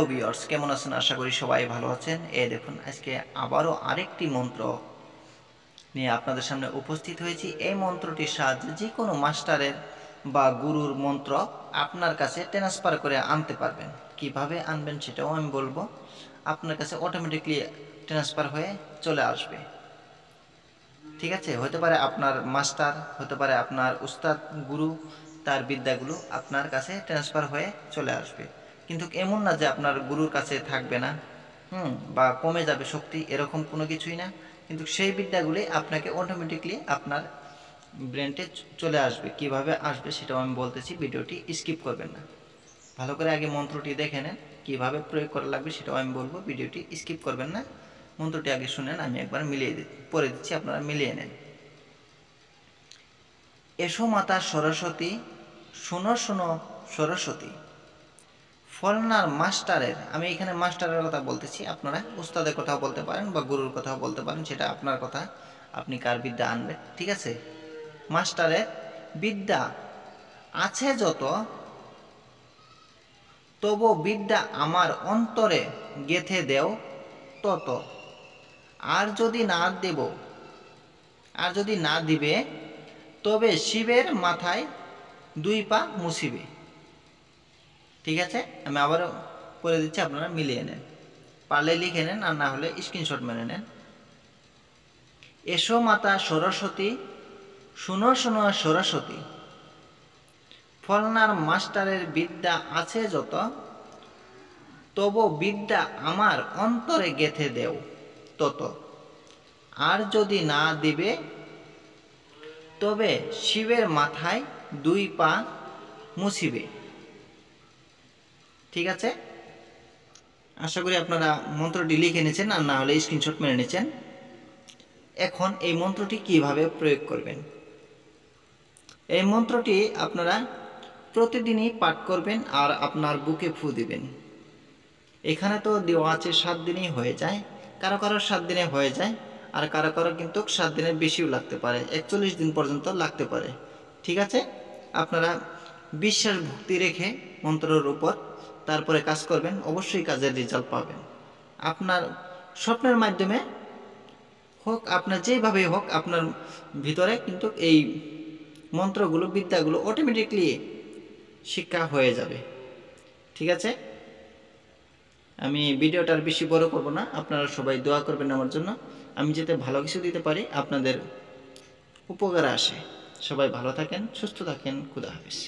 Hello viewers, কেমন আছেন? আশা করি সবাই ভালো আছেন। দেখুন, আজকে আবারও আরেকটি মন্ত্র নিয়ে আপনাদের সামনে উপস্থিত হয়েছি। এই মন্ত্রটির সাহায্যে যে কোনো মাস্টারের বা গুরুর মন্ত্র আপনার কাছে ট্রান্সফার করে আনতে পারবেন। কিভাবে আনবেন সেটাও আমি বলবো। আপনার কাছে অটোমেটিকলি ট্রান্সফার হয়ে চলে আসবে। ঠিক আছে, হতে পারে আপনার মাস্টার, হতে পারে আপনার উস্তাদ গুরু, তার বিদ্যাগুলো আপনার কাছে ট্রান্সফার হয়ে চলে আসবে। কিন্তু এমন না যে আপনার গুরুর কাছে থাকবে না, বা কমে যাবে শক্তি, এরকম কোনো কিছুই না। কিন্তু সেই বিদ্যাগুলি আপনাকে অটোমেটিকলি আপনার ব্রেনটে চলে আসবে। কিভাবে আসবে সেটাও আমি বলতেছি, ভিডিওটি স্কিপ করবেন না। ভালো করে আগে মন্ত্রটি দেখে নেন, কীভাবে প্রয়োগ করা লাগবে সেটাও আমি বলবো। ভিডিওটি স্কিপ করবেন না, মন্ত্রটি আগে শুনেন, আমি একবার পড়ে দিচ্ছি, আপনারা মিলিয়ে নেন। এসো মাতা সরস্বতী, শোনো শোনো সরস্বতী, ফলনার মাস্টারের, আমি এখানে মাস্টারের কথা বলতেছি, আপনারা উস্তাদের কথাও বলতে পারেন বা গুরুর কথাও বলতে পারেন, সেটা আপনার কথা, আপনি কার বিদ্যা আনবেন। ঠিক আছে, মাস্টারের বিদ্যা আছে যত, তবু বিদ্যা আমার অন্তরে গেথে দেও তত। আর যদি না দিবে, তবে শিবের মাথায় 2 পা মুছিবে। ঠিক আছে, আমি আবারও করে দিচ্ছি, আপনারা মিলিয়ে নেন, পারলে লিখে নেন, আর না হলে স্ক্রিনশট মেরে নেন। এসো মাতা সরস্বতী, শুনো শোনো সরস্বতী, ফলনার মাস্টারের বিদ্যা আছে যত, তবু বিদ্যা আমার অন্তরে গেথে দেও তত। আর যদি না দিবে, তবে শিবের মাথায় 2 পা মুছিবে। ঠিক আছে, আশা করি আপনারা মন্ত্রটি লিখে নিয়েছেন, আর না হলে স্ক্রিনশট মেরে নিয়েছেন। এখন এই মন্ত্রটি কিভাবে প্রয়োগ করবেন। এই মন্ত্রটি আপনারা প্রতিদিনই পাঠ করবেন আর আপনার বুকে ফু দিবেন। এখানে তো দেওয়া আছে 7 দিনেই হয়ে যায়, কারো কারো 7 দিনে হয়ে যায়, আর কারো কারো কিন্তু 7 দিনের বেশিও লাগতে পারে, 41 দিন পর্যন্ত লাগতে পারে। ঠিক আছে, আপনারা বিশ্বাস ভক্তি রেখে মন্ত্রের উপর তারপরে কাজ করবেন, অবশ্যই কাজের রেজাল্ট পাবেন। আপনার স্বপ্নের মাধ্যমে হোক, আপনার যেভাবেই হোক, আপনার ভিতরে কিন্তু এই মন্ত্রগুলো, বিদ্যাগুলো অটোমেটিকলি শিক্ষা হয়ে যাবে। ঠিক আছে, আমি ভিডিওটার বেশি বড় করব না, আপনারা সবাই দোয়া করবেন আমার জন্য, আমি যাতে ভালো কিছু দিতে পারি, আপনাদের উপকারে আসে। সবাই ভালো থাকেন, সুস্থ থাকেন, খুদা হাফেজ।